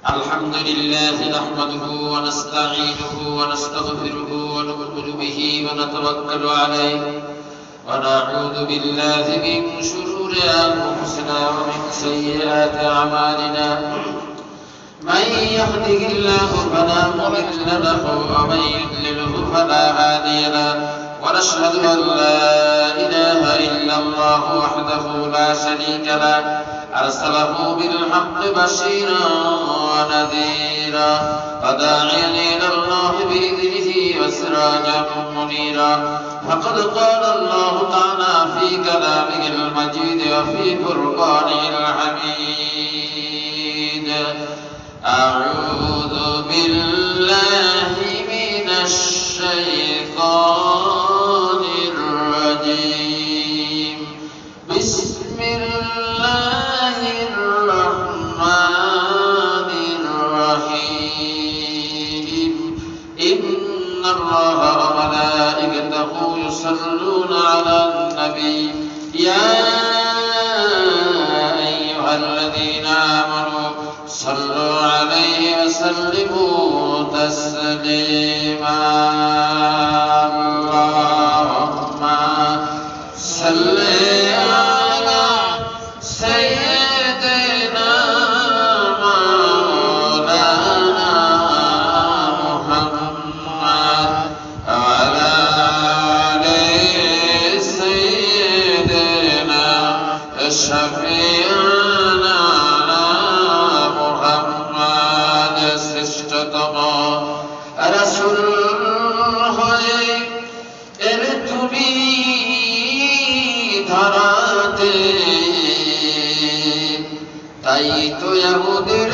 الحمد لله نحمده ونستعينه ونستغفره ونؤمن به ونتوكل عليه ونعوذ بالله من شرور أنفسنا ومن سيئات أعمالنا من يهده الله فلا مضل له ومن يضلله فلا هادي له ونشهد أن لا إله إلا الله وحده لا شريك له أرسله بالحق بشيرا ونذيرا وداعيا إلى الله بإذنه وسراجا منيرا فقد قال الله تعالى في كلامه المجيد وفي فرقانه الحميد أعوذ بالله من الشيطان الرجيم بسم الله الرحمن الرحيم إن الله وملائكته يصلون على النبي يا أيها الذين آمنوا صلوا عليه وسلموا تسليما اللهم صل على سيدنا مولانا محمد وعلى آل سيدنا شفيعنا محمد শ্রেষ্ঠতম রাসূল হয়ে এর তুমি ধরাতে তাই তো ইহুদির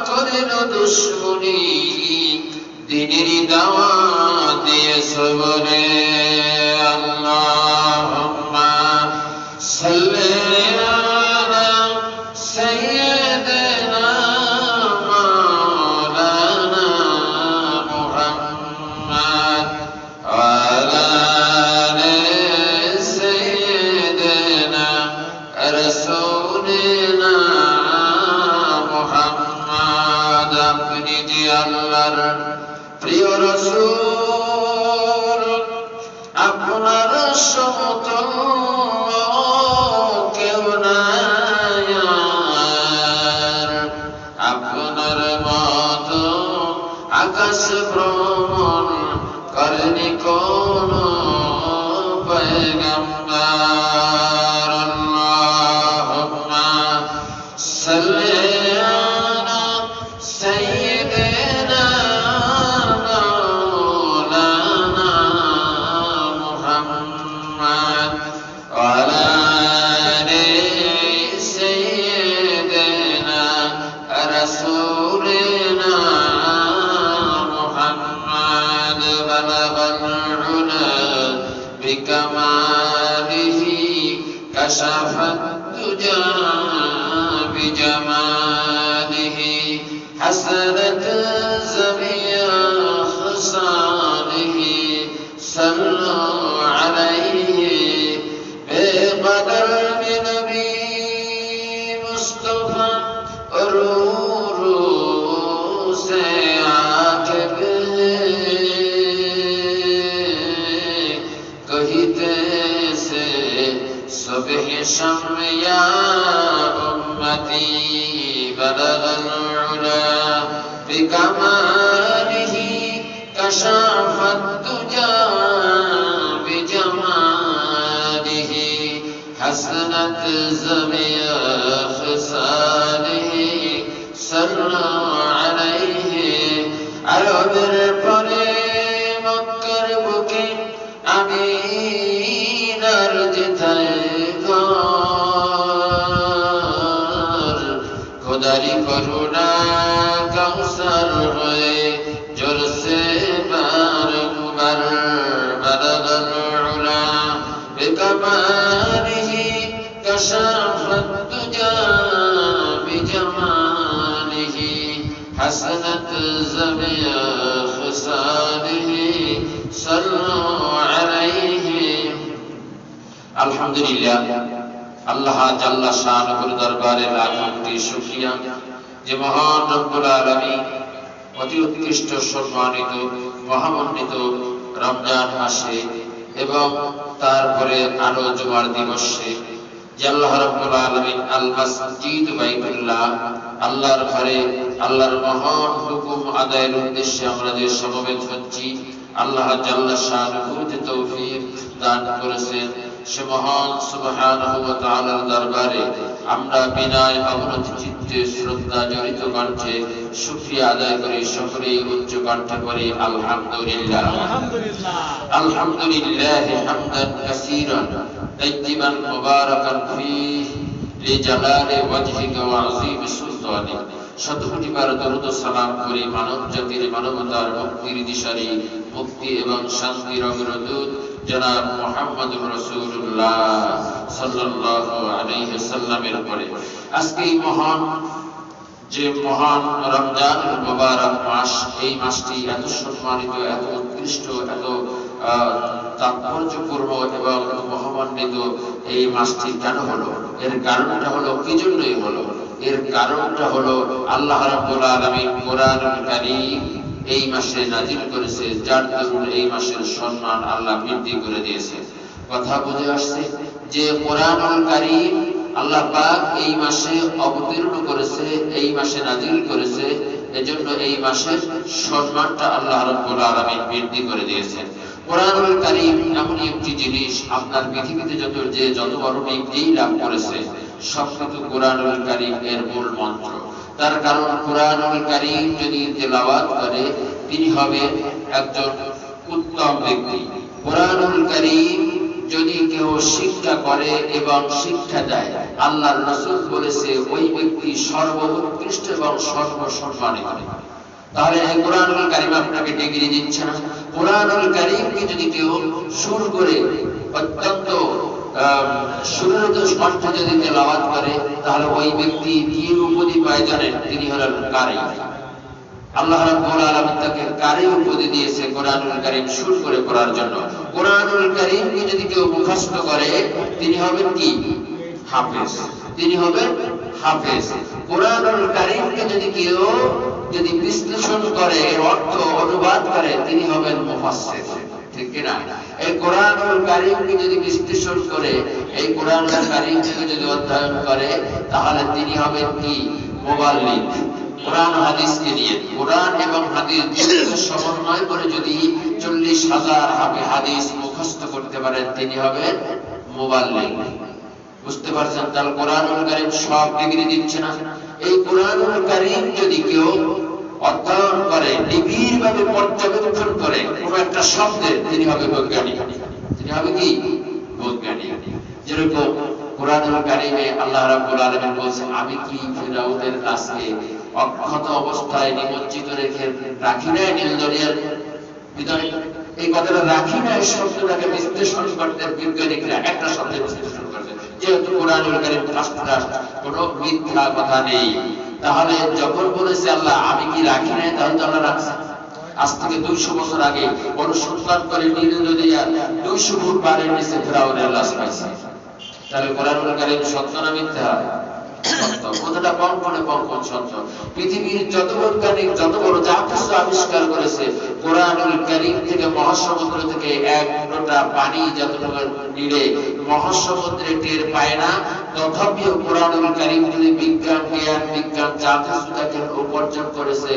করেন দুশমনি দ্বীনের দাওয়াত দিয়েছো বলে আল্লাহুম্মা সাল্লি আলা সাইয়্যিদিনা মাওলানা মুহাম্মদ ওয়া আলা আলি সাইয়্যিদিনা রাসূলিনা মুহাম্মদ আপনি যে আল্লাহর প্রিয় রাসূল আপনার সমতুল্য কেউ নাই আর আপনার মতো আকাশ ভ্রমণ করেনি কোন পয়গম্বর আল্লাহুম্মা সাল্লি আলা সাইয়্যিদিনা মাওলানা মুহাম্মদ ওয়া আলা আলি সাইয়্যিদিনা রাসূলিনা মুহাম্মদ বালাগাল উলা বিকামালিহি কাশাফাত দুজা বিজামালিহি হাসানাত জামিয়া খসালিহি সাল্লু আলাইহি বেকদর নবী মুস্তাফা রূ সে আকে কহিতে সে সুবহ শাম ইয়া উম্মতি বালাগাল উলা বিকামালিহি কাশাফাত দুজা বিজামালিহি হাসানাত জামিয়া খসালিহি সাল্লু আলাইহি আরবের পরে মক্কার বুকে আমিনার যেথায় ঘর খোদারি করুণা কাউসার হয়ে জোরসে বারংবার বালাগাল উলা বিকামালিহি কাশাফাত দুজা বিজামালিহি হাসানাত জামিয়া খসালিহি সাল্লু আলাইহি আলহামদুলিল্লাহ আল্লাহ জাল্লা শানুর দরবারে লাখ কোটি শুকরিয়া যে মহান রব্বুল আলামিন অতি উৎকৃষ্ট সম্মানিত মহামণ্ডিত রমজান মাসে এবং তারপরে আরো জুমার দিবসে যে আল্লাহ রাব্বুল আলামিন আল মসজিদ বাইতুল্লাহ আল্লাহর ঘরে আল্লাহর মহান হুকুম আদায়ের উদ্দেশ্যে আমরা যে সমবেত হচ্ছি, আল্লাহ জাল্লা শানুহু যে তৌফিক দান করেছেন, সে মহান সুবহানাহু ওয়া তাআলার দরবারে আমরা বিনয় অবনত চিত্তে শ্রদ্ধা জড়িত কণ্ঠে শুকরিয়া আদায় করি, সকলেই উচ্চ কণ্ঠে করি আলহামদুলিল্লাহ। আলহামদুলিল্লাহ হামদান কাসীরান তাইয়িবান মুবারাকান ফীহি লিজালালি ওয়াজহিকা ওয়া আযীমি সুলতানিক। শতকোটিবার দরুদ ও সালাম করি মানব জাতির মানবতার মুক্তির দিশারি মুক্তি এবং শান্তির অগ্রদূত জনাব মুহাম্মদুর রাসূলুল্লাহ সাল্লাল্লাহু আলাইহি ওয়াসাল্লামের উপরে। আজকে এই মহান রমজানুল মুবারক মাস, এই মাসটি এত সম্মানিত, এত উৎকৃষ্ট, এত তাৎপর্যপূর্ণ এবং মহামান্বিত এই মাসটি কেন হলো? এর কারণটা হলো কি জন্যই হলো? এর কারণটা হলো আল্লাহ রাব্বুল আলামিন কোরআনুল কারীম এই মাসে নাযিল করেছে, যার দরুন এই মাসের সম্মান আল্লাহ বৃদ্ধি করে দিয়েছে। কথা বুঝে আসছে যে কোরআনুল কারীম আল্লাহ পাক এই মাসে অবতীর্ণ করেছে, এই মাসে নাযিল করেছে, এজন্য এই মাসের সম্মানটা আল্লাহ রাব্বুল আলামিন বৃদ্ধি করে দিয়েছেন। কোরআনুল কারীম এমন একটি জিনিস, আপনার পৃথিবীতে যত বড় ডিগ্রি লাভ করেছে সবকিছু কোরআনুল কারীম এর মূল মন্ত্র। তার কারণ কোরআনুল কারীম যদি তেলাওয়াত করে তিনি হবে একজন উত্তম ব্যক্তি। কোরআনুল কারীম যদি কেউ শিক্ষা করে এবং শিক্ষা দেয়, আল্লাহর রাসূল বলেছে ওই ব্যক্তি সর্বোৎকৃষ্ট এবং সর্বসম্মানিত। তাহলে এই কোরআনুল কারীম আপনাকে ডিগ্রি দিচ্ছে না? কোরআনুল কারীমকে যদি কেউ সুর করে অত্যন্ত সুরত কণ্ঠে যদি তেলাওয়াত করে, তাহলে ওই ব্যক্তি কি উপাধি পায় জানেন? তিনি হলেন কারি। আল্লাহ রাব্বুল আলামিন তাকে কারি উপাধি দিয়েছে কোরআনুল কারীম সুর করে পড়ার জন্য। কোরআনুল কারীমকে যদি কেউ মুখস্থ করে তিনি হবেন কি? হাফেজ। তিনি হবেন হাফেজ। কোরআনুল কারীমকে যদি কেউ বিশ্লেষণ করে, এর অর্থ অনুবাদ করে, তিনি হবেন মুফাসসির। ঠিক কি না? এই কোরআনুল কারীমকে যদি বিশ্লেষণ করে, এই কোরআনুল কারীমকে যদি অধ্যয়ন করে, তাহলে তিনি হবেন কি? মুবাল্লিগ। কোরআন হাদিসকে নিয়ে, কোরআন এবং হাদিস সমন্বয় করে যদি 40,000 হাদিস মুখস্থ করতে পারেন, তিনি হবেন মুবাল্লিগ। বুঝতে পারছেন? তাহলে কোরআনুল কারীম সব ডিগ্রি দিচ্ছে না। এই কোরআনুল কারীম যদি কেউ অধ্যয়ন করে, নিবিড়ভাবে পর্যবেক্ষণ করে কোন একটা শব্দের, তিনি হবে বৈজ্ঞানিক। তিনি হবে কি? বৈজ্ঞানিক। যেরকম কোরআনুল কারীমে আল্লাহ রাব্বুল আলামিন বলেছেন, আমি কি ফিরাউনের লাশকে অক্ষত অবস্থায় নিমজ্জিত রেখে রাখি নাই নীল দরিয়ার ভিতরে? এই কথাটা রাখি নাই শব্দটাকে বিশ্লেষণ করতে বিজ্ঞানীরা একটা শব্দে বিশ্লেষণ করবে, যেহেতু কোরআনুল কারীম কোনো মিথ্যা কথা নেই। তাহলে যখন বলেছে আল্লাহ আমি কি রাখি নাই, তাহলে তো আল্লাহ রাখছে। আজ থেকে 200 বছর আগে অনুসন্ধান করে নীল দরিয়ার 200 ফুট পানির নিচে ফিরাউনের লাশ পাইছে। তাহলে কোরআনুল কারীম সত্য না মিথ্যা? সত্য। কথাটা কম্পনে কম্পন সত্য। পৃথিবীর যত বৈজ্ঞানিক যত বড় যা কিছু আবিষ্কার করেছে, কোরআনুল কারীম থেকে মহাসমুদ্র থেকে এক ফোঁটা পানি যতটুকু নিলে মহাসমুদ্রে টের পায় না, তথাপিও কোরআনুল কারীম যদি বিজ্ঞান যা কিছু তাকে উপার্জন করেছে,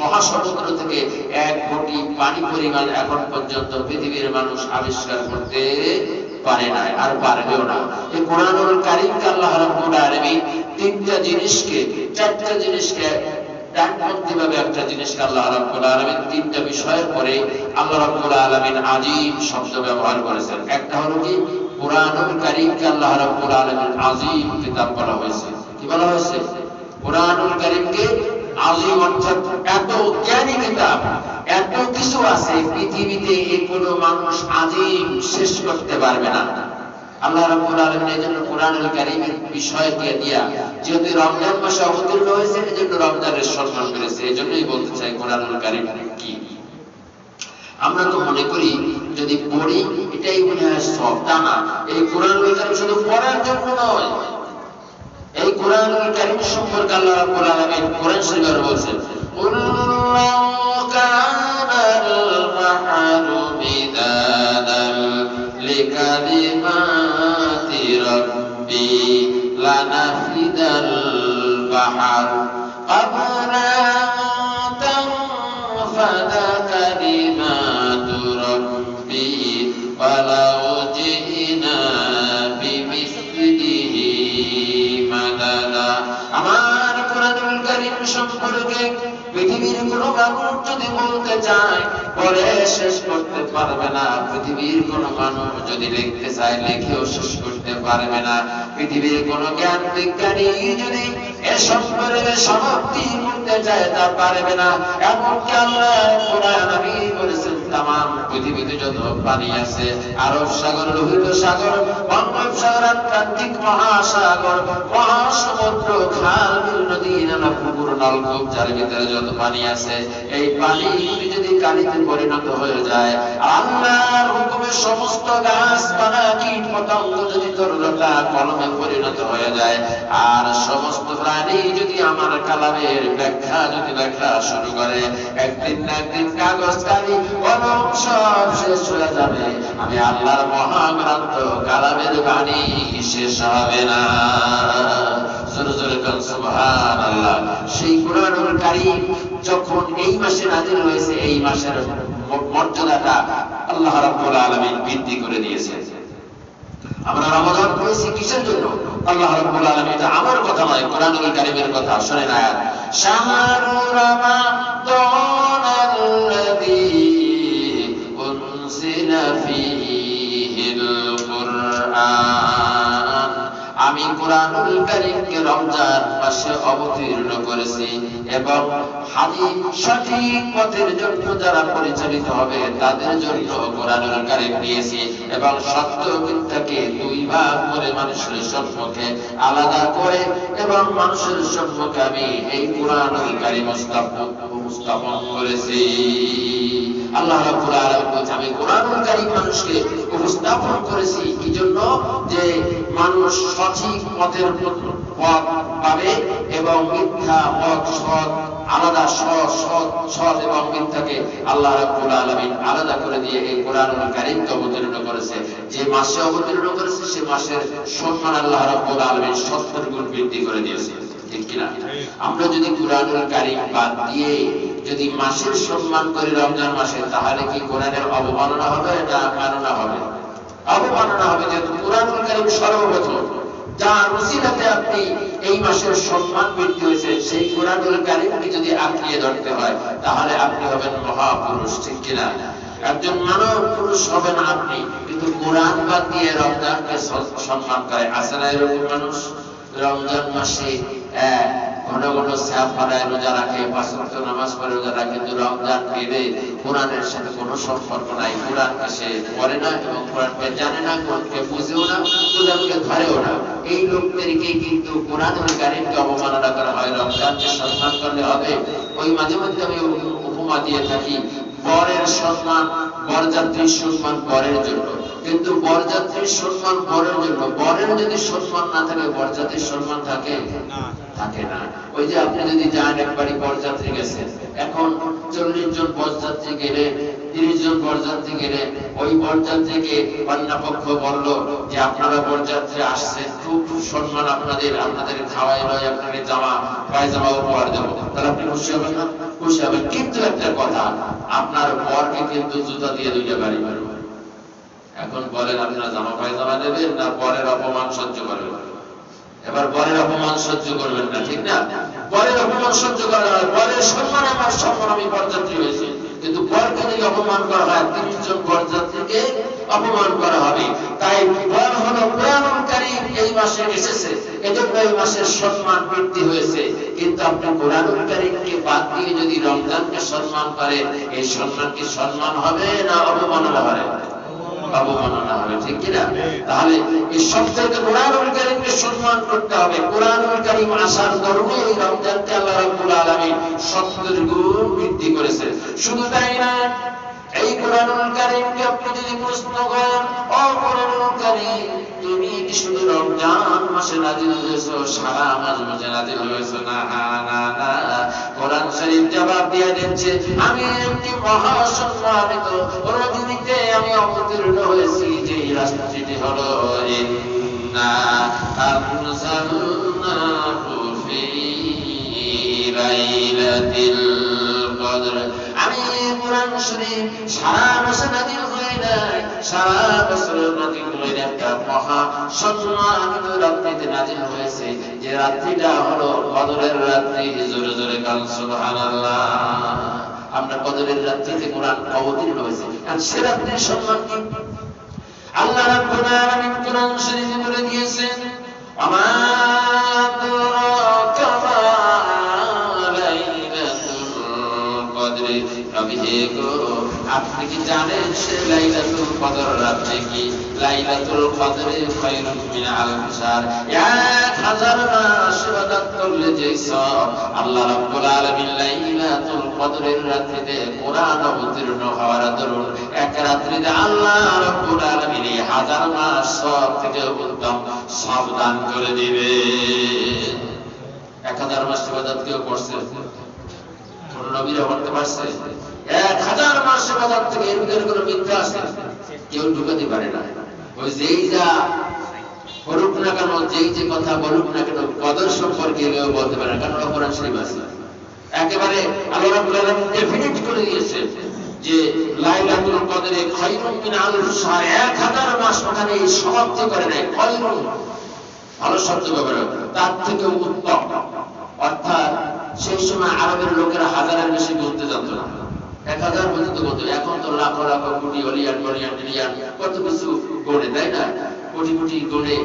মহাসমুদ্র থেকে এক কোটি পানি পরিমাণ এখন পর্যন্ত পৃথিবীর মানুষ আবিষ্কার করতে পারে না, আর পারবেও না। এই কোরআনুল কারীমকে আল্লাহ রাব্বুল আলামিন চারটা জিনিসকে ডানপন্থী ভাবে একটা জিনিসকে আল্লাহ রাব্বুল আলামিন তিনটা বিষয়ের পরে আল্লাহ রাব্বুল আলামিন আযীম শব্দ ব্যবহার করেছেন। একটা হলো কি? কোরআনুল কারীমকে আল্লাহ রাব্বুল আলামিন আযীম কিতাব বলা হয়েছে। কি বলা হয়েছে? কোরআনুল কারীমকে আযীম, অর্থাৎ এত জ্ঞানী কিতাব, এত কিছু আছে পৃথিবীতে কোনো মানুষ আযীম শেষ করতে পারবে না। আল্লাহ রাব্বুল আলামিন এজন্য কোরআনুল কারীমের বিষয়কে দিয়া, যেহেতু রমজান মাসে অবতীর্ণ হয়েছে, এজন্য রমজানের সম্মান করেছে। এজন্যই বলতে চাই কোরআনুল কারীম কি। আমরা তো মনে করি যদি পড়ি এটাই মনে হয় সব, তা না। এই কোরআনুল কারীম শুধু পড়ার জন্য নয়, এই কোরআনুল কারীম সম্পর্কে আল্লাহ রাব্বুল আলামিন কোরআন শরীফে বলেছেন, কুল লাউ কানাল বাহরু মিদাদাল লিকালিমাতি রাব্বি লানাফিদাল বাহর ক্বাবলা আন তানফাদা কালিমাতু রাব্বি ওয়ালাউ জিনা বিমিসলিহি মাদাদা। আমার কোরআনুল কারীম সম্পর্কে পৃথিবীর কোন মানুষ যদি বলতে চায় বলে শেষ করতে পারবে না। পৃথিবীর কোন মানুষ যদি লিখতে চায় লিখেও শেষ করতে পারবে না। পৃথিবীর কোন জ্ঞান বিজ্ঞানী যদি এ সম্পর্কে সমাপ্তি করতে চায় তা পারবে না। এমনকি আল্লাহ কোরআন আমি বলেছেন তামাম পৃথিবীতে যত পানি আছে, আরব সাগর, লোহিত সাগর, বঙ্গোপসাগর, আটলান্টিক মহাসাগর, মহাসমুদ্র, খাল, বিল, নদী, নালা, পুকুর, নলকূপ, যার ভিতরে যত পানি আছে, এই পানি যদি কালিতে পরিণত হয়ে যায়, আল্লাহর হুকুমে সমস্ত গাছপালা, কীট পতঙ্গ যদি তরুলতা কলমে পরিণত হয়ে যায়, আর সমস্ত প্রাণী যদি আমার কালামের ব্যাখ্যা শুরু করে, একদিন না একদিন কাগজ, কালি, কলম সব শেষ হয়ে যাবে। আমি আল্লাহর মহাগ্রন্থ কালামের বাণী শেষ হবে না। জোরে জোরে বলেন সুবহানাল্লাহ। সেই কোরআনুল কারীম যখন এই মাসে নাযিল হয়েছে, এই মাসের মর্যাদাটা আল্লাহ রাব্বুল আলামিন বৃদ্ধি করে দিয়েছেন। আমরা রমাদান করেছি কিসের জন্য? আল্লাহ রাব্বুল আলামিন, এটা আমার কথা নয়, কোরআনুল কারীমের কথা। শুনেন আয়াত, শাহরু রমাদানাল্লাযী উনজিলা ফীহিল কুরআন। আমি কোরআনুল কারীমকে রমজান মাসে অবতীর্ণ করেছি এবং হাদিস সঠিক পথের জন্য যারা পরিচালিত হবে তাদের জন্য কোরআনুল কারীম দিয়েছি এবং সত্য মিথ্যাকে দুই ভাগ করে মানুষের সম্মুখে আলাদা করে এবং মানুষের সম্মুখে আমি এই কোরআনুল কারীম উপস্থাপন করেছি। আল্লাহ রাব্বুল আলামিন বলেছেন, আমি কোরআনুল কারীম মানুষকে উপস্থাপন করেছি এই জন্য যে মানুষ সঠিক পথের পথ পাবে এবং মিথ্যা পথ সৎ আলাদা, সৎ এবং মিথ্যাকে আল্লাহ রাব্বুল আলামিন আলাদা করে দিয়ে এই কোরআনুল কারীমকে অবতীর্ণ করেছে। যে মাসে অবতীর্ণ করেছে সে মাসের সম্মান আল্লাহ রাব্বুল আলামিন 70 গুণ বৃদ্ধি করে দিয়েছে। ঠিক কিনা? আমরা যদি কোরআনুল কারীম বাদ দিয়ে যদি মাসের সম্মান করি রমজান মাসে, তাহলে কি কোরআনের অবমাননা হবে না মাননা হবে? অবমাননা হবে। যেহেতু কোরআনুল কারীম সর্বপ্রথম যার ওসিলাতে আপনি এই মাসের সম্মান বৃদ্ধি হয়েছে, সেই কোরআনুল কারীমকে যদি আঁকড়িয়ে ধরতে হয় তাহলে আপনি হবেন মহাপুরুষ। ঠিক কিনা? একজন মানব পুরুষ হবেন আপনি, কিন্তু কোরআন বাদ দিয়ে রমজানকে সম্মান করে। আছে না এরকম মানুষ? রমজান মাসে ঘন ঘন সিয়াম পালন, রোজা রাখে, 5 ওয়াক্ত নামাজ পড়ে, রোজা রাখে, কিন্তু রমজান পেলে কোরআনের সাথে কোনো সম্পর্ক নাই। কোরআনকে সে পড়ে না এবং কোরআনকে জানে না, কোরআনকে বুঝেও না, কোরআনকে ধরেও না। এই লোকদেরকে কিন্তু কোরআনুল কারীমকে অবমাননা করা হয়। রমজানকে সম্মান করলে হবে। ওই মাঝে মধ্যে আমি উপমা দিয়ে থাকি, বরের সম্মান, বরযাত্রীর সম্মান বরের জন্য, কিন্তু বরযাত্রীর সম্মান বরের জন্য। বরের যদি সম্মান না থাকে বরযাত্রীর সম্মান থাকে না। ওই যে আপনি যদি যান একবারই বরযাত্রী গেছেন, এখন 40 জন বরযাত্রী গেলে, 30 জন বরযাত্রী গেলে, ওই বরযাত্রীকে কন্যাপক্ষ বলল যে আপনারা বরযাত্রী আসছেন, খুব সম্মান আপনাদের খাওয়াই লয়, আপনাকে জামা পায়জামা উপহার দেবো, তাহলে আপনি খুশি হবেন না? খুশি হবেন। কিন্তু একটা কথা, আপনার বরকে কিন্তু জুতা দিয়ে 2টা বাড়ি মারবে। এখন বলেন আপনারা জামা পায়জামা দেবেন না বরের অপমান সহ্য করবেন? এবার বরের অপমান সহ্য করবেন না, ঠিক না? বরের অপমান সহ্য করা হয়, বরের সম্মান আমার সম্মান, আমি বরযাত্রী হয়েছি, কিন্তু বরকে যদি অপমান করা হয় 30 জন বরযাত্রীকে অপমান করা হবে। তাই বর হলো কোরআনুল কারীম এই মাসে এসেছে, এজন্য এই মাসের সম্মান বৃদ্ধি হয়েছে। কিন্তু আপনি কোরআনুল কারীমকে বাদ দিয়ে যদি রমজানকে সম্মান করেন, এই সম্মান কি সম্মান হবে না অবমাননা হবে? অবমাননা হবে। ঠিক কিনা? তাহলে এই সবথেকে কোরআনুল কারীমকে সম্মান করতে হবে। কোরআনুল কারীম আসার কারণে এই রমজানকে আল্লাহ রাব্বুল আলামিন 70 গুণ বৃদ্ধি করেছে। শুধু তাই না, এই কোরআনুল কারীমকে আপনি যদি প্রশ্ন করেন, ও কোরআনুল কারীম তুমি কি শুধু রমজান মাসে নাজিল হয়েছে, সারা মাসে নাজিল হয়েছে? না না না, কোরআন শরীফ জবাব দিয়ে দিচ্ছে, আমি একটি মহাসম্মানিত রজনীতে আমি অবতীর্ণ হয়েছি, যে রাষ্ট্রটি হলো ইন্না আনজালনাহু ফি লাইলাতিল কদর। আমি কোরআন শরীফ সারা মাসে নাজিল হয় না, সারা বছর নাজিল হয় না, একটা মহা সম্মানিত রাত্রিতে নাজিল হয়েছে, যে রাত্রিটা হলো কদরের রাত্রি। জোরে জোরে কান সুবহানাল্লাহ। আমরা কদরের রাত্রিতে কোরআন অবতীর্ণ হয়েছে, আর সে রাত্রির সম্মান কি? আল্লাহ রাব্বুল আলামিন কোরআন শরীফে বলে দিয়েছেন, আমা আদরাকা মা লাইলাতুল কদর। নবী গো, আপনি কি জানেন সে লাইলাতুল কদর রাত্রি কি? লাইলাতুল কদরে খায়রুম মিন আলফি শাহর, 1000 মাস ইবাদত করলে যে সওয়াব আল্লাহ রাব্বুল আলামিন লাইলাতুল কদরের রাত্রিতে কোরআন অবতীর্ণ হওয়ার দরুন এক রাত্রিতে আল্লাহ রাব্বুল আলামিন 1000 মাস সওয়াব থেকে উত্তম সওয়াব দান করে দিবে। 1000 মাস ইবাদত কেউ করছে? কোন নবীরা করতে পারছে? 1000 মাস ইবাদত থেকে এর ভিতরে কোনো মিথ্যা আছে? কেউ ঢুকাতে পারে না। ওই যেই যা করুক না কেন, যেই যে কথা বলুক না কেন, কদর সম্পর্কে কেউ বলতে পারে না, কারণ কোরআন শরীফ আছে। একেবারে আল্লাহ রাব্বুল আলামিন ডেফিনিট করে দিয়েছে যে লাইলাতুল কদরে খায়রুম মিন আলফি শাহর, 1000 মাস ওখানে সমাপ্তি করে নাই, খায়রুম ভালো শব্দ ব্যবহার, তার থেকে উত্তম। অর্থাৎ সেই সময় আরবের লোকেরা 1000-এর বেশি গুনতে জানতো না, 1000 পর্যন্ত গুনতো। এখন তো লাখ লাখ কোটি অলিয়ান বলিয়ান ট্রিলিয়ান কত কিছু গণে, তাই না? কোটি কোটি গণে,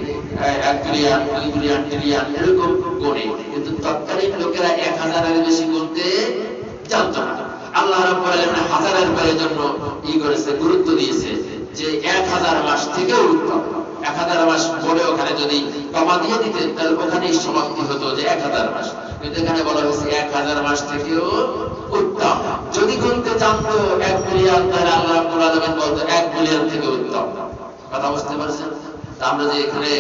1 বিলিয়ন 2 বিলিয়ন ট্রিলিয়ন এরকম গণে, কিন্তু তৎকালীন লোকেরা 1000-এর বেশি গুনতে জানতো না। আল্লাহ রাব্বুল আলামিন 1000-এর পরে জন্য করেছে, গুরুত্ব দিয়েছে যে 1000 মাস থেকেও উত্তম। 1000 মাস বলে ওখানে যদি কমা দিয়ে দিতেন তাহলে ওখানেই সমাপ্তি হতো যে 1000 মাস, কিন্তু এখানে বলা হয়েছে 1000 মাস থেকেও উত্তম। যদি গুনতে জানতো 1 বিলিয়ন, তাহলে আল্লাহ রাব্বুল আলামিন বলতো 1 বিলিয়ন থেকে উত্তম। কথা বুঝতে পারছেন? আমরা যে এখানে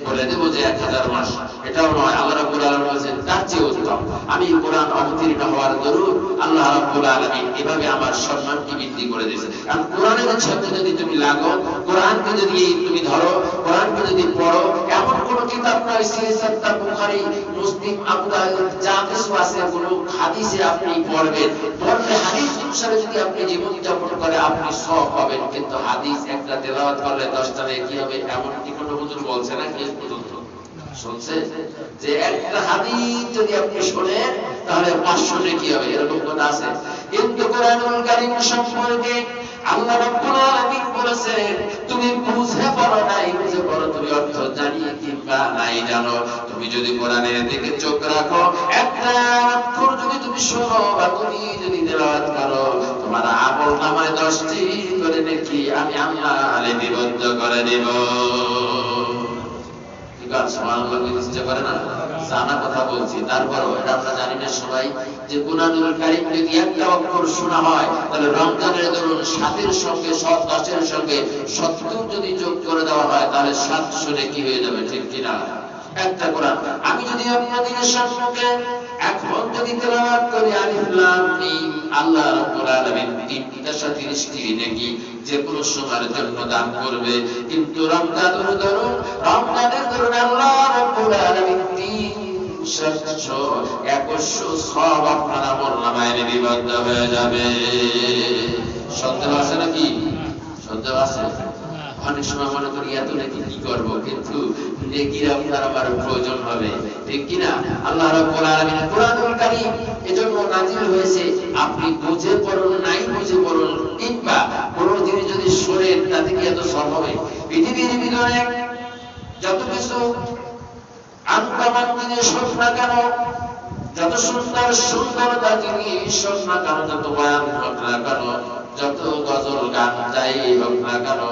বলে দেব যে 1000 মাস, এটাও নয়। আল্লাহ রাব্বুল আলামিন বলেছেন তার চেয়ে উত্তম। আমি কোরআন অবতীর্ণ হওয়ার দরুন আল্লাহ রাব্বুল আলামিন এভাবে আমার সম্মানকে বৃদ্ধি করে দিয়েছে। কারণ কোরআনের সাথে যদি তুমি লাগো, কোরআনকে যদি তুমি ধরো, কোরআনকে যদি পড়ো, এমন কোন কিতাব নয়, সিরাত, বুখারী, মুসলিম, আবু দাউদ, যা কিছু আছে কোন হাদিসে আপনি পড়বেন, পড়লে হাদিস অনুসারে যদি আপনি জীবন যাপন করে আপনি সওয়াব পাবেন। কিন্তু হাদিস একটা তেলাওয়াত করলে 10টা নেকি হবে, এমন কি কোনো হুজুর বলছে না? কি পর্যন্ত শুনছে যে একটা হাদিস যদি আপনি শুনেন তাহলে 500 নেকি হবে, এরকম কথা আছে? কিন্তু কোরআনুল কারীম সম্পর্কে আল্লাহ রাব্বুল আলামিন বলেছেন, তুমি বুঝে পড়ো নাই, বুঝে পড়ো তুমি অর্থ জানিয়ে কিংবা নাই জানো, তুমি যদি কোরআনের দিকে চোখ রাখো, একটা অক্ষর যদি তুমি শোনো বা তুমি যদি তেলাওয়াত করো, তোমার আমলনামায় 10টি করে নেকি আমি আল্লাহ লিপিবদ্ধ করে দেব। জানা কথা বলছি, তারপরও এটা আমরা জানি না সবাই যে কোরআনুল কারীম যদি একটা অক্ষর শোনা হয় তাহলে রমজানের ধরুন 7-এর সঙ্গে 10-এর সঙ্গে 70 যদি যোগ করে দেওয়া হয় তাহলে 700 নেকি হয়ে যাবে, ঠিক কিনা? একটা কোরআন আমি যদি আপনাদের সম্মুখে এখন যদি তেলাওয়াত করি আলিফ লাম মিম, আল্লাহ রাব্বুল আলামিন 330টি নেকি যে কোনো সময়ের জন্য দান করবে। কিন্তু রমজানের ধরুন আল্লাহ রাব্বুল আলামিন 321 সওয়াব আপনার আমলনামায় লিপিবদ্ধ হয়ে যাবে। সন্দেহ আছে নাকি? সন্দেহ আছে? অনেক সময় মনে করি এত নাকি কি করব, কিন্তু নেকির আপনার আমার প্রয়োজন হবে, ঠিক কিনা? আল্লাহ রাব্বুল আলামিন কোরআনুল কারীম এজন্য নাযিল হয়েছে, আপনি বুঝে পড়ুন নাই বুঝে পড়ুন, কিংবা কোন জিনিস যদি শুনেন তাতে কি এত সব হবে? পৃথিবীর ভিতরে যত কিছু আনকমন জিনিস হোক না কেন, যত সুন্দর সুন্দরতা জিনিস হোক না কেন, যত বয়ান হোক না কেন, যত গজল গান যাই হোক না কেন,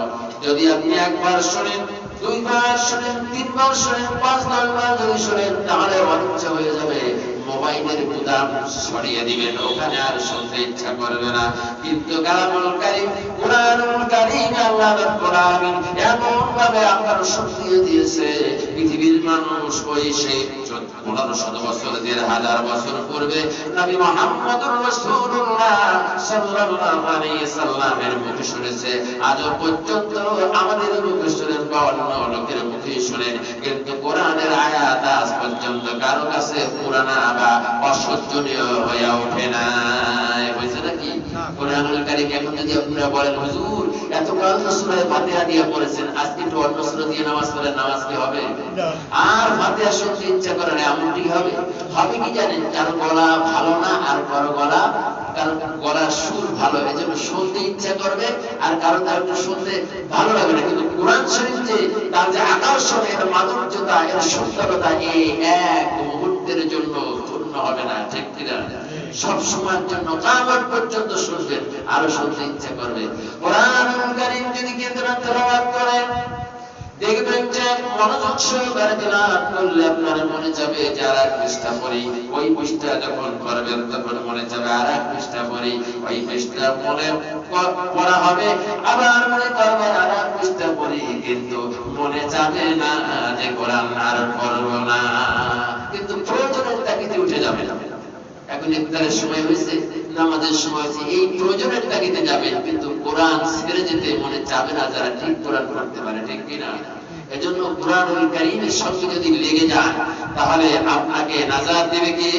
যদি আপনি একবার শোনেন, 2বার শোনেন, 3বার শোনেন, 5-10 বার যদি শোনেন, তাহলে অনিচ্ছা হয়ে যাবে মোবাইলের বুতাম সরিয়ে দিবেন, ওখানে আর শুনতে ইচ্ছা করবে না। কিন্তু কালামুল কারীম, কুরআনুল কারীম আল্লাহ রাব্বুল আলামিন এমন ভাবে আপনার শক্তি দিয়েছে, পৃথিবীর মানুষ ওই সেই 1500 বছর 1000 বছর পূর্বে নবী মুহাম্মদুর রাসূলুল্লাহ সাল্লাল্লাহু আলাইহি সাল্লামের মুখে শুনেছে, আজও পর্যন্ত আমাদের মুখে শুনেন বা অন্য লোকের মুখে শুনেন, কিন্তু কোরআনের আয়াত আজ পর্যন্ত কারো কাছে পুরানা বা অসহ্যনীয় হয়ে ওঠে না। বুঝছে নাকি? কোরআনুল কারীম এখন যদি আপনারা বলেন হুজুর এতকাল তো সূরা ফাতিহা দিয়ে পড়েছেন, আজকে একটু অন্য সূরা দিয়ে নামাজ পড়লে নামাজ কি হবে? আর ফাতিহা শুনতে ইচ্ছা করে না, এমনটি হবে? হবে কি জানেন? কারো গলা ভালো না, আর কারো গলার সুর ভালো, এজন্য শুনতে ইচ্ছা করবে, আর কারো তার শুনতে ভালো লাগবে না। কিন্তু কোরআন শরীফ যে তার যে আকর্ষণ, এর মাধুর্যতা, এর সুন্দরতা এই এক মুহূর্তের জন্য পূর্ণ হবে না, ঠিক কিনা? সব সময়ের জন্য কিয়ামত পর্যন্ত শুনবেন, আরো শুনতে ইচ্ছা করবে। কোরআনুল কারীম যদি কেন্দ্র তেলাওয়াত করেন, দেখবেন যে মনোযোগ সহকারে তেলাওয়াত করলে আপনার মনে যাবে যে আর এক পৃষ্ঠা পড়ি, ওই পৃষ্ঠা যখন পড়বেন তখন মনে যাবে আর এক পৃষ্ঠা পড়ি, ওই পৃষ্ঠা মনে পড়া হবে, আবার মনে করবেন আর এক পৃষ্ঠা পড়ি, কিন্তু মনে যাবে না যে কোরআন আর পড়ব না, কিন্তু প্রয়োজনের তাগিদে উঠে যাবে না। এখন ইফতারের সময় হয়েছে, নামাজের সময় হয়েছে, এই প্রয়োজনের তাগিদে যাবেন, কিন্তু কোরআন ছেড়ে যেতে মনে যাবে না যারা ঠিক কোরআন পড়তে পারে, ঠিক কিনা? এজন্য কোরআনুল কারীমের সঙ্গে যদি লেগে যান, তাহলে আপনাকে নাজাত দেবে কে?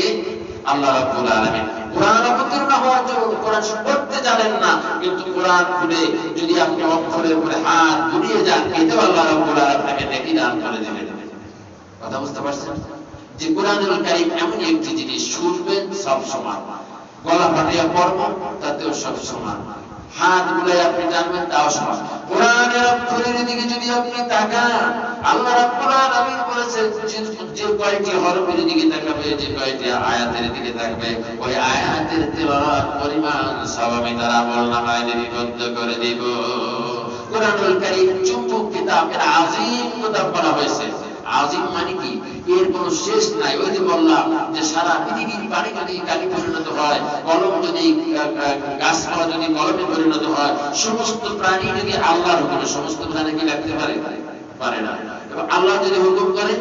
আল্লাহ রাব্বুল আলামিন। কোরআন অবতীর্ণ হওয়ার জন্য কোরআন পড়তে জানেন না, কিন্তু কোরআন খুলে যদি আপনি অক্ষরের উপরে হাত বুলিয়ে যান, এতেও আল্লাহ রাব্বুল আলামিন আপনাকে নেকি দান করে দিবেন। কথা বুঝতে পারছেন? যে কোরআনুল কারীম এমন একটি জিনিস, শুনবেন সব সমান, গলা ফাটিয়ে পড়বেন তাতেও সব সমান, হাত গুলাই আপনি টানবেন তাও সমান। কোরআনের অক্ষরের দিকে যদি আপনি তাকান, আল্লাহ রাব্বুল আলামিন বলেছেন যে কয়টি হরফের দিকে তাকাবে, যে কয়টি আয়াতের দিকে তাকাবে, ওই আয়াতের তেলাওয়াত পরিমাণ সওয়াব আমি তার আমলনামায় লিপিবদ্ধ করে দিব। কোরআনুল কারীম চুম্বক কিতাব, এর আযীম কিতাব বলা হয়েছে। আযীম মানে কি? এর কোনো শেষ নাই। ওই যে বললাম যে সারা পৃথিবীর পানি যদি কালি পরিণত হয়, কলম যদি গাছপালা যদি কলমে পরিণত হয়, সমস্ত প্রাণী যদি আল্লাহর হুকুমে, সমস্ত প্রাণী কি লাগতে পারে? পারে না। এবং আল্লাহ যদি হুকুম করে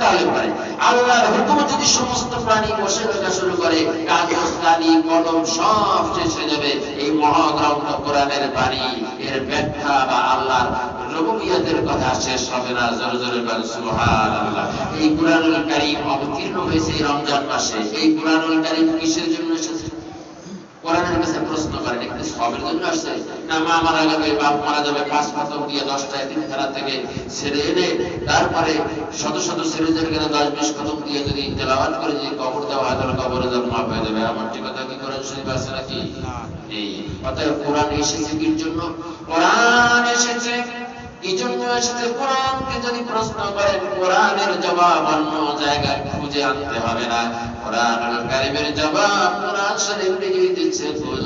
তাহলে পারে। আল্লাহর হুকুম যদি সমস্ত প্রাণী বসে থাকা শুরু করে, কাগজ কালি কলম সব শেষ হয়ে যাবে। এই মহাগ্রন্থ কোরআনের বাণী, এর ব্যাখ্যা বা আল্লাহর রুবুবিয়তের কথা শেষ হবে না। জোরে জোরে বলেন সুবহানাল্লাহ। এই কোরআনুল কারীম অবতীর্ণ হয়েছে রমজান মাসে। এই কোরআনুল কারীম কিসের জন্য এসেছে? কোরআনের কাছে প্রশ্ন করেন, একটু সবের জন্য আসছে না মা মারা যাবে, বাপ মারা যাবে, 5 খতম দিয়ে 10টা এতিমখানা থেকে ছেড়ে এনে তারপরে শত শত ছেলেদের কেন 10-20 খতম দিয়ে যদি তেলাওয়াত করে যদি কবর দেওয়া হয়, তাহলে কবরে যাওয়ার মাপ হয়ে যাবে। এমনটি কথা কি কোরআন শরীফ আছে নাকি? নেই। অতএব কোরআন এসেছে কি জন্য? কোরআন এসেছে কি জন্য এসেছে? কোরআনকে যদি প্রশ্ন করেন, কোরআনের জবাব অন্য জায়গায় খুঁজে আনতে হবে না। কোরআনুল কারীমের জবাব কোরআন শরীফ নিজেই দিচ্ছে। কুল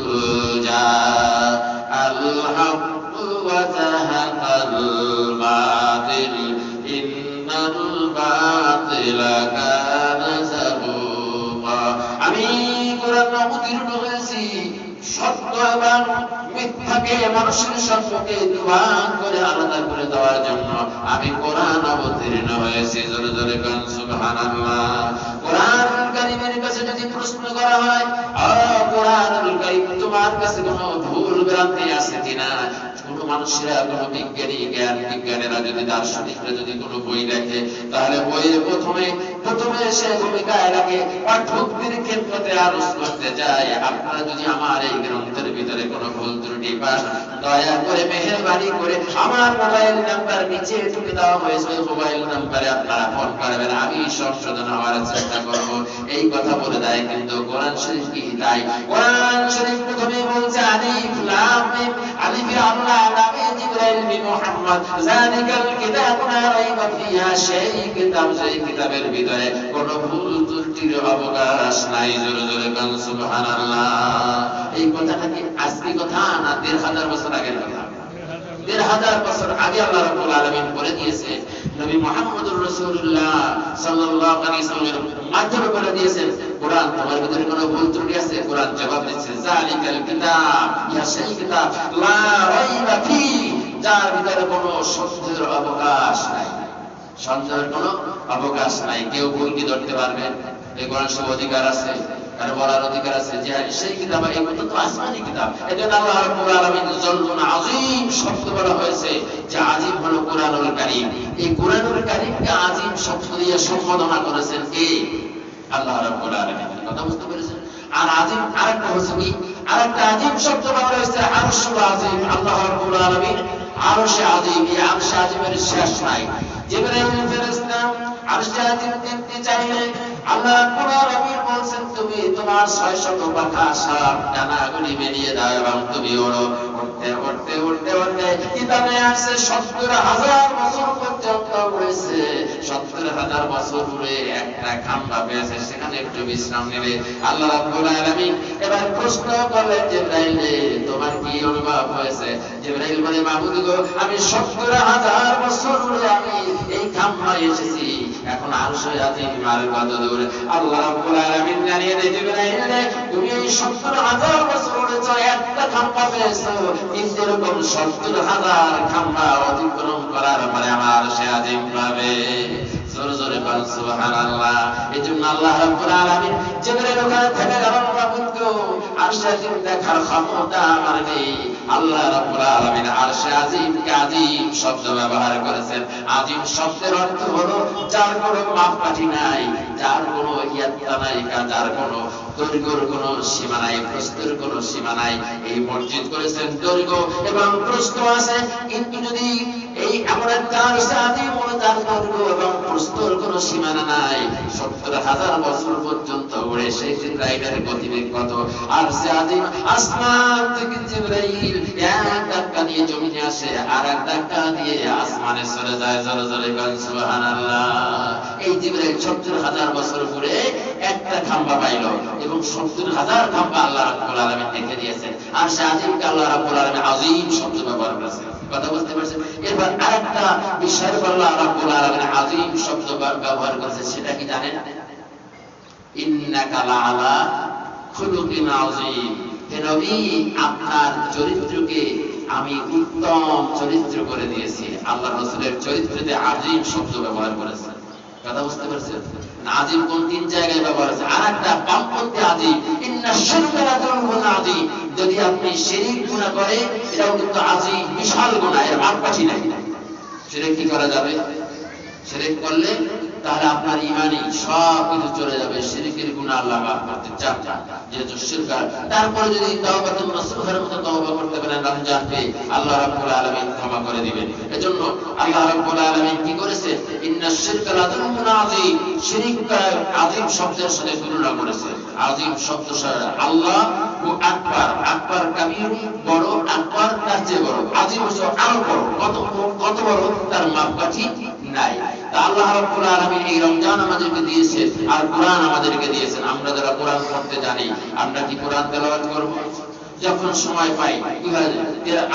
জা আল হক ওয়া যাহাকাল বাতিল ইন্নাল বাতিলা কানা যাবুকা। আমি কোরআন অবতীর্ণ হয়েছি সত্য এবং মিথ্যাকে মানুষের সম্পর্কে দুভাগ করে আলাদা করে দেওয়ার জন্য আমি কোরআন অবতীর্ণ হয়েছি। জোরে জোরে বলেন সুবহানাল্লাহ। কোরআনুল কারীমের কাছে যদি প্রশ্ন করা হয়, কোরআনুল কারীম তোমার কাছে কোনো ভুল ভ্রান্তি আছে কিনা? কোন মানুষেরা, কোন বিজ্ঞানীরা যদি, দার্শনিকরা যদি কোনো বই লেখে, তাহলে বইয়ের প্রথমে সে ভূমিকায় লাগে পাঠকদের ক্ষেত্রে আরোপ করতে যায়, আপনারা যদি আমার এই গ্রন্থের ভিতরে কোনো ভুল ত্রুটি পান, দয়া করে মেহেরবানি করে আমার মোবাইল নাম্বার নিচে তুলে দেওয়া হয়েছে, ওই মোবাইল নাম্বারে আপনারা ফোন করবেন, আমি সংশোধন হওয়ার চেষ্টা করব। এই কথা বলে দেয়। কিন্তু কোরআন শরীফ কি তাই? কোরআন শরীফ প্রথমে বলছে আলিফ লাম মিম, আলিফে আল্লাহ, লামে জিবরাইল, মিম মুহাম্মদ, যালিকাল কিতাবু লা রাইবা ফিহা, সেই কিতাব, সেই কিতাবের ভিতরে কোনো ভুল ত্রুটির অবকাশ নাই। জোরে জোরে বলেন সুবহানাল্লাহ। এই কথাটা কি আজকের কথা না 1500 বছর আগের কথা? 1500 বছর আগে আল্লাহ রাব্বুল আলামিন বলে দিয়েছে। নবী মুহাম্মদুর রাসূলুল্লাহ সাল্লাল্লাহু আলাইহি ওয়াসাল্লামের মাধ্যমে বলে দিয়েছেন, কোরআন তোমার ভিতরে কোনো ভুল ত্রুটি আছে? কোরআন জবাব দিচ্ছে, যালিকাল কিতাব, ইয়া সেই কিতাব লা রাইবা ফি, যার ভিতরে কোনো সন্দেহের অবকাশ নাই, সন্দেহের কোনো অবকাশ নাই। কেউ ভুল কি ধরতে পারবে? এই কোরআন সব অধিকার আছে, আর বলার অধিকার আছে যে সেই কিতাব, এই মতো তো আসমানি কিতাব। এজন্য আল্লাহ রাব্বুল আলামিন জলমুন আযীম শব্দ বলা হয়েছে, যে আযীম হলো কোরআনুল কারীম। এই কোরআনুল কারীমকে আযীম শব্দ দিয়ে সম্বোধনা করেছেন কে? আল্লাহ রাব্বুল আলামিন। কথা বুঝতে পেরেছেন? আর আযীম আরেকটা হচ্ছে কি, আরেকটা আযীম শব্দ বলা হয়েছে আরশুল আযীম। আল্লাহ রাব্বুল আলামিন আরশে আযীম, এই আরশে আযীমের শেষ নাই। জিবরাইল ফেরেশতা আরশে আযীম দেখতে চাইলে আল্লাহ রাব্বুল আলামিন বলছেন, তুমি তোমার 600 পাখা সাপ ডানাগুলি বেরিয়ে দাও এবং তুমি ওড়ো। উঠতে উঠতে উঠতে উঠতে কিতাবে আছে 70,000 বছর পর্যন্ত উড়েছে। 70,000 বছর উড়ে একটা খাম্বা পেয়েছে, সেখানে একটু বিশ্রাম নেবে। আল্লাহ রাব্বুল আলামিন এবার প্রশ্ন করলেন, জিবরাইল তোমার কি অনুভব হয়েছে? জিবরাইল বলে, মাবুদ গো, আমি 70,000 বছর উড়ে আমি এই খাম্বায় এসেছি, এখন আরশে আযীম আর কত দূর? আল্লাহ রাব্বুল আলামিন জানিয়ে দেন, জিবরাইল তুমি এই 70,000 বছর উড়েছো, একটা খাম্বা পেয়েছো, কিন্তু এরকম 70,000 খাম্বা অতিক্রম করার পরে আমার আরশে আযীম পাবে। জোরে জোরে বল সুবহানাল্লাহ। এজন্য আল্লাহ রাব্বুল আলামিন জিবরাইল ওখানে থেকে গেল, মাবুদ গো, আরশে আযীম দেখার ক্ষমতা আমার নেই। আল্লাহ রাব্বুল আলামিন আরশে আযীমকে আযীম শব্দ ব্যবহার করেছেন। আযীম শব্দের অর্থ হলো যার কোনো মাপকাঠি নাই, যার কোনো ইয়াত্তা নাই, যার কোনো দৈর্ঘ্যের কোনো সীমা নাই, প্রস্থের কোনো সীমা নাই। এই মসজিদ করেছেন দৈর্ঘ্য এবং প্রস্থ আছে, কিন্তু যদি এই এমন একটা আরশে আযীম হলো যার দৈর্ঘ্য এবং প্রস্থের কোনো সীমানা নাই, 70,000 বছর পর্যন্ত উড়ে সেই জিবরাইলের গতিবেগ কত? আরশে আযীম আসমান থেকে জিবরাইল এক ধাক্কা দিয়ে জমিনে আসে, আর এক ধাক্কা দিয়ে আসমানে চলে যায়। জোরে জোরে বল সুবহানাল্লাহ। এই জিবরাইল 70,000 বছর ঘুরে একটা খাম্বা পাইল, এবং 70,000 খাম্বা আল্লাহ রাব্বুল আলামিন দেখে দিয়েছেন। আরশে আযীমকে আল্লাহ রাব্বুল আলামিন আযীম শব্দ ব্যবহার করেছেন। কথা বুঝতে পারছেন? এবার আরেকটা বিষয়ের আল্লাহ রাব্বুল আলামিন আযীম শব্দ ব্যবহার করেছে, সেটা কি জানেন? ইন্নাকা লাআলা খুলুকিন আযীম। হে নবী, আপনার চরিত্রকে আমি উত্তম চরিত্র করে দিয়েছি। আল্লাহ রাসূলের চরিত্রতে আযীম শব্দ ব্যবহার করেছে। কথা বুঝতে পারছেন? আযীম কোন তিন জায়গায় ব্যবহার আছে। আরেকটা বামপন্থী আযীম, ইন্নাশ শিরকা লাযুলমুন আযীম। যদি আপনি শিরক গুনাহ করেন, এটাও কিন্তু আযীম, বিশাল গুনাহ, এর মাপকাঠি নাই। শিরক কি করা যাবে? শিরক করলে তাহলে আপনার ঈমানই সব কিছু চলে যাবে। শিরকের গুনাহ আল্লাহ মাফ করতে চান না, যেহেতু শিরক। তারপরে যদি তাওবাতুন নাসুহের মতো তওবা করতে পারেন, রমজান পেয়ে আল্লাহ রাব্বুল আলামিন ক্ষমা করে দিবেন। এজন্য আল্লাহ রাব্বুল আলামিন কি করেছে? ইন্নাশ শিরকা লাযুলমুন আযীম। শিরক আযীম শব্দের সাথে তুলনা করেছে। আযীম শব্দ আল্লাহ ও আকবার, আকবার কাবীর, বড়, আকবার তার চেয়ে বড়, আযীম হচ্ছে আরো বড়। কত বড় তার মাপকাঠি নাই। তা আল্লাহ রাব্বুল আলামিন এই রমজান আমাদেরকে দিয়েছেন, আর কোরআন আমাদেরকে দিয়েছেন। আমরা যারা কোরআন পড়তে জানি, আমরা কি কোরআন তেলাওয়াত করব? যখন সময় পাই, কি হয়?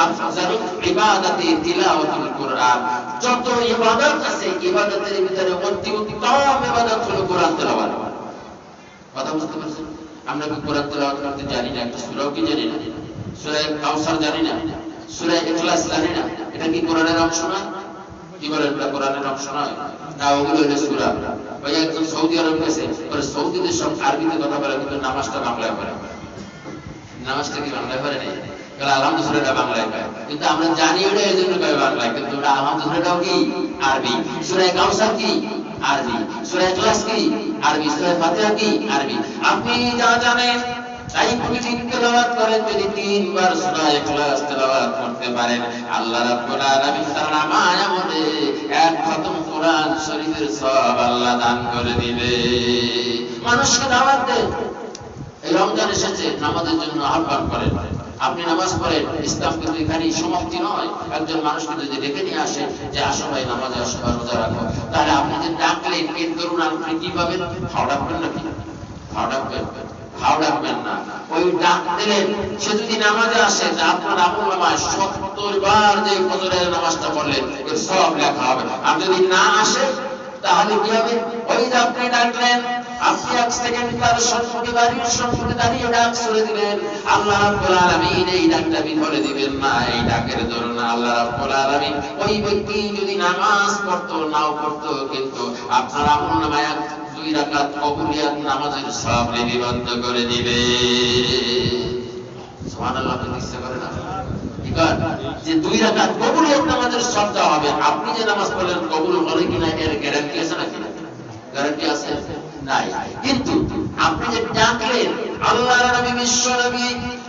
আফজালুল ইবাদাতি তিলাওয়াতুল কোরআন। যত ইবাদত আছে, ইবাদতের ভিতরে অতি উত্তম ইবাদত হলো কোরআন তেলাওয়াত। কথা বুঝতে পারছেন? আমরা কি কোরআন তেলাওয়াত করতে জানি না? একটা সূরাও কি জানি না? সূরা কাউসার জানি না? সূরা ইখলাস জানি না? এটা কি কোরআনের অংশ না? কি বলেন, এটা কোরআনের অংশ নয়? না, ওগুলো হলো সূরা। ভাই একজন সৌদি আরব গেছে, পরে সৌদিদের সব আরবিতে কথা বলে, কিন্তু নামাজটা বাংলায় পড়ে। নামাজটা কি বাংলায় পড়ে নাই? কারণ আলহামদুলিল্লাহ বাংলায় পায়, কিন্তু আমরা জানি ওটা এই জন্য কয় বাংলায়, কিন্তু ওটা আলহামদুলিল্লাহটাও কি আরবি। সূরা কাউসার কি আরবি, সূরা ইখলাস কি আরবি, সূরা ফাতিহা কি আরবি। আপনি যা জানেন তাই প্রতিদিন তেলাওয়াত করেন। যদি 3 বার সূরা ইখলাস তেলাওয়াত করতে পারেন, আল্লাহ রাব্বুল আলামিন তার নামায় আমলে এক খতম কোরআন শরীফের সওয়াব আল্লাহ দান করে দিবে। মানুষকে দাওয়াত দেন, এই রমজান এসেছে, নামাজের জন্য আহ্বান করেন। আপনি নামাজ পড়েন, ইসলাম কিন্তু এখানেই সমাপ্তি নয়। একজন মানুষকে যদি ডেকে নিয়ে আসে যে আসো ভাই নামাজে আসো বা রোজা রাখো, তাহলে আপনি যে ডাকলেন এর দরুন আপনি কি পাবেন? খাওয়া ডাকবেন নাকি? খাওয়া ডাকবেন? হাও ডাকবেন না। ওই ডাক দিলেন সে যদি নামাজে আসে আপনার আমলনামায় 70 বার যে ফজরের নামাজটা পড়লেন এর সওয়াব লেখা হবে। আর যদি না আসে তাহলে কি হবে? ওই যে আপনি ডাকলেন, আপনি 1 সেকেন্ড তার সম্মুখে দাঁড়িয়ে ডাক ছুড়ে দিলেন, আল্লাহ রাব্বুল আলামিন এই ডাকটা বিফলে দিবেন না। এই ডাকের দরুন আল্লাহ রাব্বুল আলামিন ওই ব্যক্তি যদি নামাজ পড়তো নাও পড়তো কিন্তু আপনার আমলনামায় 2 রাকাত কবুলিয়াত নামাজের সওয়াব লিপিবদ্ধ করে দিবে। সুবহানাল্লাহ। ইচ্ছা করে না যে 2 রাকাত কবুলিয়াত নামাজের সওয়াব দেওয়া হবে। আপনি যে নামাজ পড়লেন কবুল হবে কিনা এর গ্যারান্টি আছে নাকি? গ্যারান্টি আছে? নাই। কিন্তু আপনি যে ডাকলেন আল্লাহর নবী বিশ্ব নবী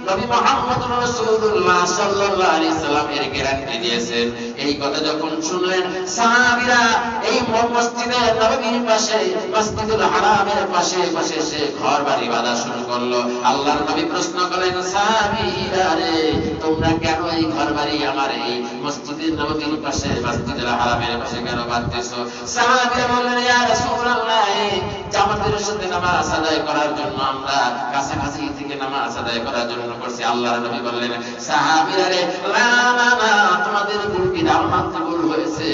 নবী মুহাম্মদুর রাসূলুল্লাহ সাল্লাল্লাহু আলাইহি সাল্লাম এর গ্যারান্টি দিয়েছেন। এই কথা যখন শুনলেন সাহাবীরা এই মসজিদে নববীর পাশে মসজিদুল হারামের পাশে পাশে সে ঘরবাড়ি বাঁধা শুরু করলো। আল্লাহর নবী প্রশ্ন করলেন, সাহাবীরা রে তোমরা কেন এই ঘরবাড়ি আমার এই মসজিদে নববীর পাশে মসজিদুল হারামের পাশে কেন বাঁধতেছো? সাহাবীরা বললেন, ইয়া রাসূলুল্লাহ জামাতের সাথে নামাজ আদায় করার জন্য, আমরা কাছাকাছি থেকে নামাজ আদায় করার জন্য করছি। আল্লাহর নবী বললেন, সাহাবীরা রে না না না তোমাদের ভুল কি ধারণা ভুল হয়েছে।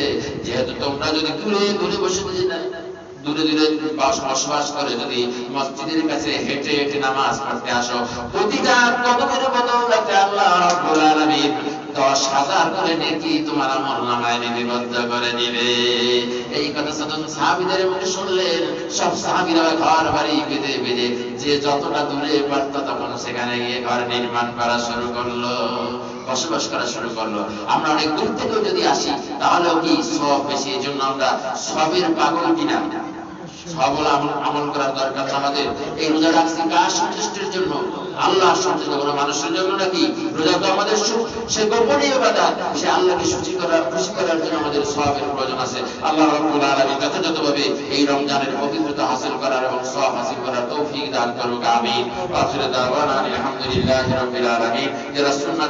যেহেতু তোমরা যদি দূরে দূরে বসে দূরে দূরে বসবাস করে যদি মসজিদের কাছে হেঁটে হেঁটে নামাজ পড়তে আসো, প্রতিটা কদমের বদৌলতে আল্লাহ রাব্বুল আলামিন 10,000 করে নেকি তোমার আমলনামায় লিপিবদ্ধ করে দিবে। এই কথা যখন সাহাবীদের মুখে শুনলেন সব সাহাবীরা ঘর বাড়ি বেঁধে বেঁধে যে যতটা দূরে পারত তখন সেখানে গিয়ে ঘর নির্মাণ করা শুরু করলো, বসবাস করা শুরু করলো। আমরা অনেক দূর থেকেও যদি আসি তাহলেও কি সওয়াব বেশি। এই জন্য আমরা সবের পাগল কিনা? সবল আমল করার দরকার আমাদের। এই রোজা রাখছি কার সন্তুষ্টির জন্য? আল্লাহ সন্তুষ্ট কোনো মানুষের জন্য নাকি? রোজা তো আমাদের সুখ, সে গোপনীয় ইবাদত, সে আল্লাহকে খুশি করার জন্য আমাদের সওয়াবের প্রয়োজন আছে। আল্লাহ রাব্বুল আলামিন যথাযথভাবে এই রমজানের পবিত্রতা হাসিল করার এবং সওয়াব হাসিল করার তৌফিক দান করুক। আমিন। আখির দাওয়ানা আলহামদুলিল্লাহি রাব্বিল আলামিন। যারা সুন্নাত